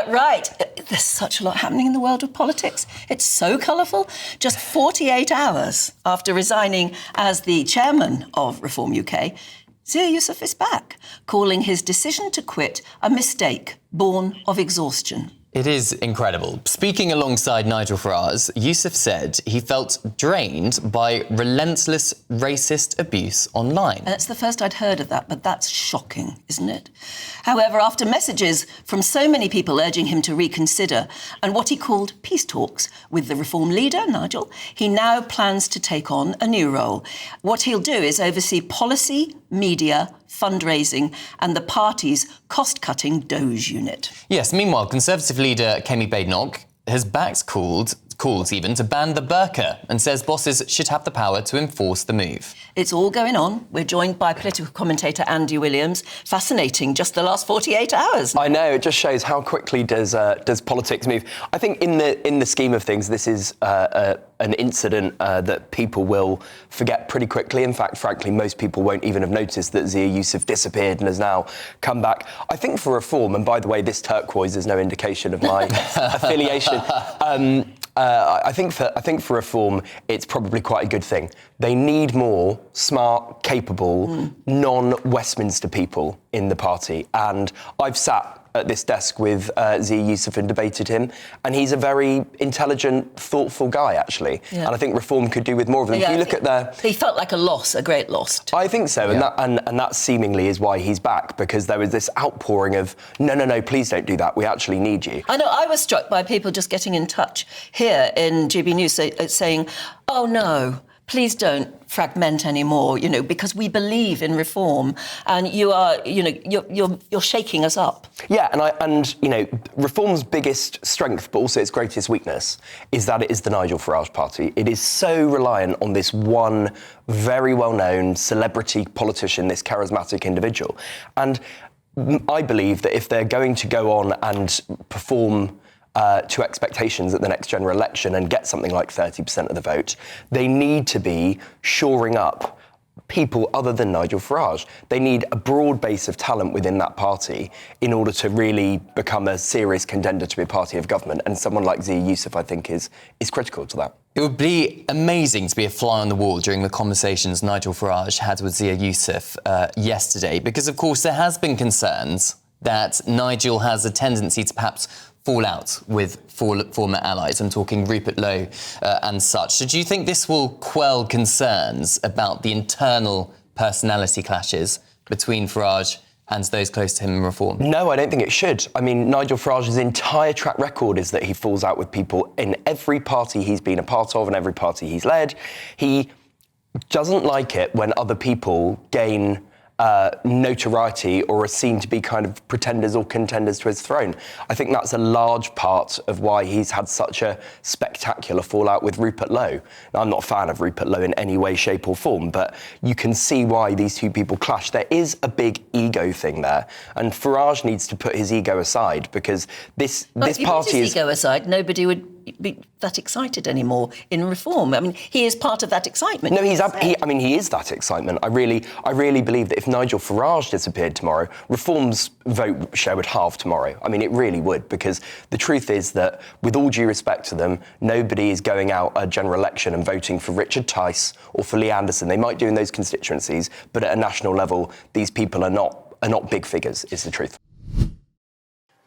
Right, there's such a lot happening in the world of politics. It's so colourful. Just 48 hours after resigning as the chairman of Reform UK, Zia Yusuf is back, calling his decision to quit a mistake born of exhaustion. It is incredible. Speaking alongside Nigel Farage, Yusuf said he felt drained by relentless racist abuse online. That's the first I'd heard of that, but that's shocking, isn't it? However, after messages from so many people urging him to reconsider and what he called peace talks with the Reform leader, Nigel, he now plans to take on a new role. What he'll do is oversee policy, media, fundraising and the party's cost-cutting Doge unit. Yes, meanwhile, Conservative leader Kemi Badenoch has backed calls even to ban the burqa and says bosses should have the power to enforce the move. It's all going on. We're joined by political commentator Andy Williams. Fascinating, just the last 48 hours. I know, it just shows how quickly does politics move. I think in the scheme of things, this is an incident that people will forget pretty quickly. In fact, frankly, most people won't even have noticed that Zia Yusuf disappeared and has now come back. I think for Reform, and by the way, this turquoise is no indication of my affiliation. I think for Reform, it's probably quite a good thing. They need more smart, capable, non-Westminster people in the party. And I've sat at this desk with Zia Yusuf and debated him, and he's a very intelligent, thoughtful guy, actually. Yeah. And I think Reform could do with more of them. Yeah, if you look at he felt like a loss, a great loss. I think so, yeah. and that seemingly is why he's back, because there was this outpouring of, no, please don't do that, we actually need you. I know, I was struck by people just getting in touch here in GB News saying, oh no, please don't fragment anymore, because we believe in reform, and you're shaking us up. Yeah, and Reform's biggest strength, but also its greatest weakness, is that it is the Nigel Farage party. It is so reliant on this one very well-known celebrity politician, this charismatic individual. And I believe that if they're going to go on and perform to expectations at the next general election and get something like 30% of the vote, they need to be shoring up people other than Nigel Farage. They need a broad base of talent within that party in order to really become a serious contender to be a party of government. And someone like Zia Yusuf, I think, is critical to that. It would be amazing to be a fly on the wall during the conversations Nigel Farage had with Zia Yusuf yesterday, because, of course, there has been concerns that Nigel has a tendency to perhaps fall out with former allies. I'm talking Rupert Lowe and such. So do you think this will quell concerns about the internal personality clashes between Farage and those close to him in Reform? No, I don't think it should. I mean, Nigel Farage's entire track record is that he falls out with people in every party he's been a part of and every party he's led. He doesn't like it when other people gain notoriety or are seen to be kind of pretenders or contenders to his throne. I think that's a large part of why he's had such a spectacular fallout with Rupert Lowe. Now, I'm not a fan of Rupert Lowe in any way, shape or form, but you can see why these two people clash. There is a big ego thing there, and Farage needs to put his ego aside, because this party is... ego aside, nobody would be that excited anymore in Reform. I mean, he is part of that excitement. No, he is that excitement. I really believe that if Nigel Farage disappeared tomorrow, Reform's vote share would halve tomorrow. I mean, it really would, because the truth is that, with all due respect to them, nobody is going out a general election and voting for Richard Tice or for Lee Anderson. They might do in those constituencies, but at a national level, these people are not big figures, is the truth.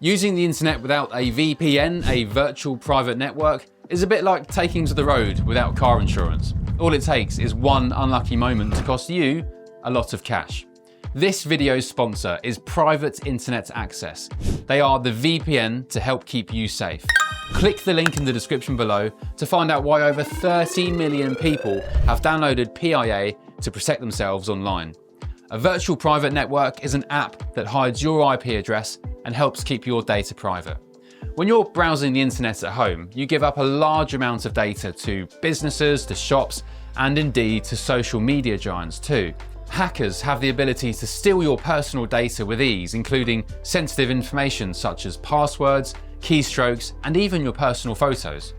Using the internet without a VPN, a virtual private network, is a bit like taking to the road without car insurance. All it takes is one unlucky moment to cost you a lot of cash. This video's sponsor is Private Internet Access. They are the VPN to help keep you safe. Click the link in the description below to find out why over 30 million people have downloaded PIA to protect themselves online. A virtual private network is an app that hides your IP address and helps keep your data private. When you're browsing the internet at home, you give up a large amount of data to businesses, to shops, and indeed to social media giants too. Hackers have the ability to steal your personal data with ease, including sensitive information such as passwords, keystrokes, and even your personal photos.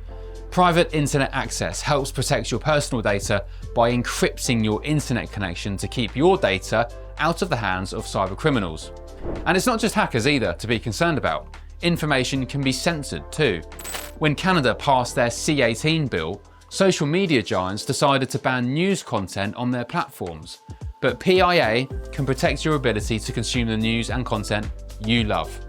Private Internet Access helps protect your personal data by encrypting your internet connection to keep your data out of the hands of cybercriminals. And it's not just hackers either to be concerned about. information can be censored too. When Canada passed their C18 bill, social media giants decided to ban news content on their platforms. But PIA can protect your ability to consume the news and content you love.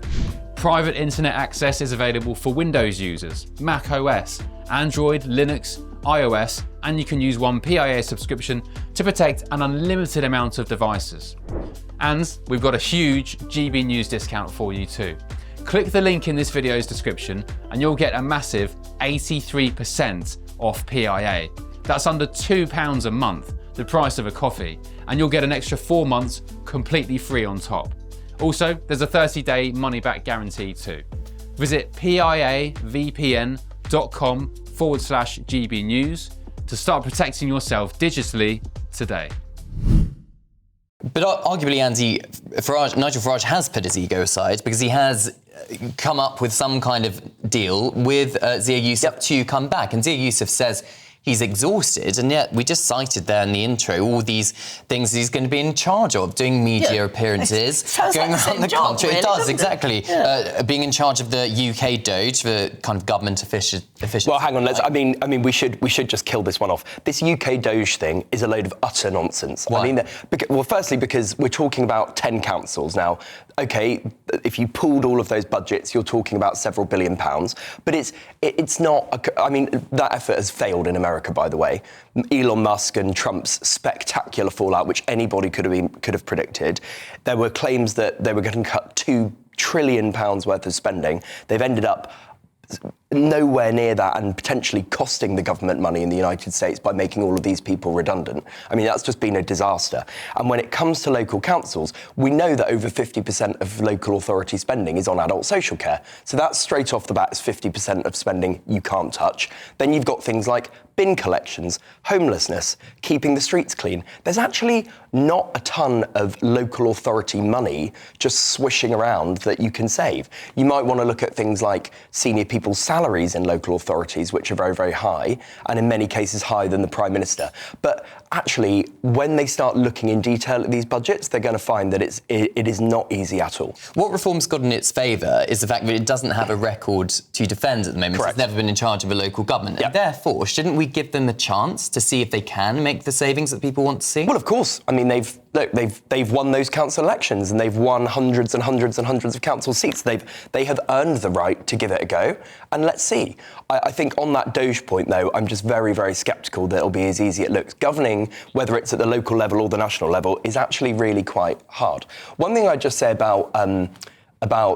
Private internet access is available for Windows users, Mac OS, Android, Linux, iOS, and you can use one PIA subscription to protect an unlimited amount of devices. And we've got a huge GB News discount for you too. Click the link in this video's description and you'll get a massive 83% off PIA. That's under £2 a month, the price of a coffee, and you'll get an extra 4 months completely free on top. Also, there's a 30-day money-back guarantee too. Visit piavpn.com/GB News to start protecting yourself digitally today. But arguably, Andy, Nigel Farage has put his ego aside because he has come up with some kind of deal with Zia Yusuf to come back. And Zia Yusuf says he's exhausted, and yet we just cited there in the intro all these things he's going to be in charge of, doing media appearances, going around the country. Really, it does, exactly. Being in charge of the UK Doge, the kind of government officials. Well, hang on. I mean, we should just kill this one off. This UK Doge thing is a load of utter nonsense. Why? I mean, well, firstly, because we're talking about 10 councils now. Okay, if you pooled all of those budgets, you're talking about several £billion. But it's not. I mean, that effort has failed in America, by the way. Elon Musk and Trump's spectacular fallout, which anybody could have predicted. There were claims that they were going to cut £2 trillion worth of spending. They've ended up nowhere near that and potentially costing the government money in the United States by making all of these people redundant. I mean, that's just been a disaster. And when it comes to local councils, we know that over 50% of local authority spending is on adult social care. So that's straight off the bat is 50% of spending you can't touch. Then you've got things like bin collections, homelessness, keeping the streets clean. There's actually not a ton of local authority money just swishing around that you can save. You might want to look at things like senior people's salaries in local authorities, which are very, very high, and in many cases higher than the Prime Minister. But actually, when they start looking in detail at these budgets, they're going to find that it is not easy at all. What reform's got in its favour is the fact that it doesn't have a record to defend at the moment. Correct. It's never been in charge of a local government. Yep. And therefore, shouldn't we give them the chance to see if they can make the savings that people want to see? Well, of course. I mean, they've won those council elections and they've won hundreds and hundreds and hundreds of council seats. They have earned the right to give it a go. And let's see. I think on that Doge point, though, I'm just very, very sceptical that it'll be as easy as it looks. Governing, whether it's at the local level or the national level, is actually really quite hard. One thing I'd just say about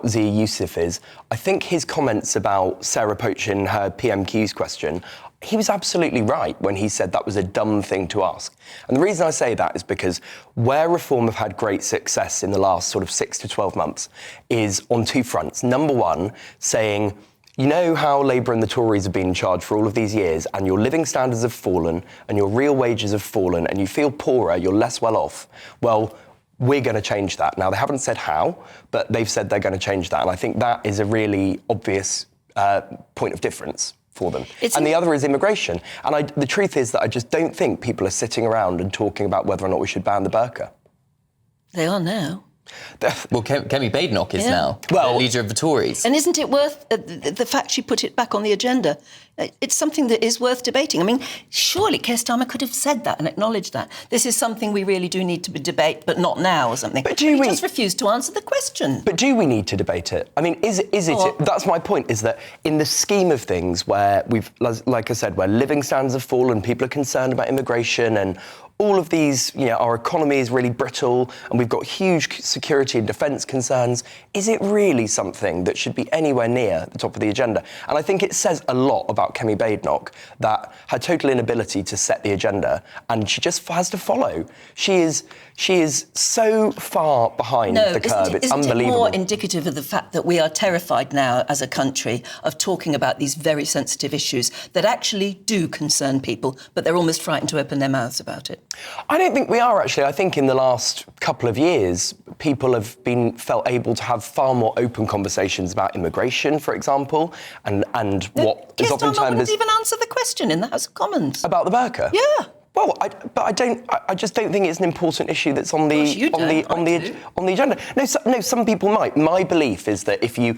Zia Yusuf is, I think his comments about Sarah poaching her PMQ's question, he was absolutely right when he said that was a dumb thing to ask. And the reason I say that is because where reform have had great success in the last sort of 6 to 12 months is on two fronts. Number one, saying, you know how Labour and the Tories have been in charge for all of these years and your living standards have fallen and your real wages have fallen and you feel poorer, you're less well off. Well, we're going to change that. Now, they haven't said how, but they've said they're going to change that. And I think that is a really obvious point of difference for them. And the other is immigration. And the truth is that I just don't think people are sitting around and talking about whether or not we should ban the burqa. They are now. Well, Kemi Badenoch is now the leader of the Tories. And isn't it worth the fact she put it back on the agenda? It's something that is worth debating. I mean, surely Keir Starmer could have said that and acknowledged that. This is something we really do need to debate, but not now or something. But he just refused to answer the question. But do we need to debate it? I mean, is it? That's my point, is that in the scheme of things where we've, like I said, where living standards have fallen, people are concerned about immigration and all of these, our economy is really brittle and we've got huge security and defence concerns. Is it really something that should be anywhere near the top of the agenda? And I think it says a lot about Kemi Badenoch, that her total inability to set the agenda, and she just has to follow. She is so far behind the curve. It's unbelievable. Isn't it more indicative of the fact that we are terrified now as a country of talking about these very sensitive issues that actually do concern people, but they're almost frightened to open their mouths about it? I don't think we are, actually. I think in the last couple of years, people have felt able to have far more open conversations about immigration, for example, and what is often termed as... Keir Starmer wouldn't even answer the question in the House of Commons. About the burqa? Yeah. Well, I just don't think it's an important issue that's on the agenda. No, some people might. My belief is that if you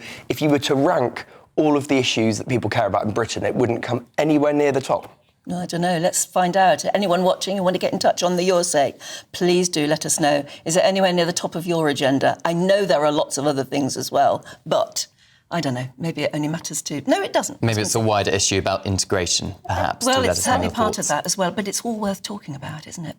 were to rank all of the issues that people care about in Britain, it wouldn't come anywhere near the top. No, I don't know. Let's find out. Anyone watching who want to get in touch on the Your Say, please do let us know. Is it anywhere near the top of your agenda? I know there are lots of other things as well, but I don't know. Maybe it only matters to... No, it doesn't. Maybe it's a wider issue about integration, perhaps. Well, it's certainly part of that as well, but it's all worth talking about, isn't it?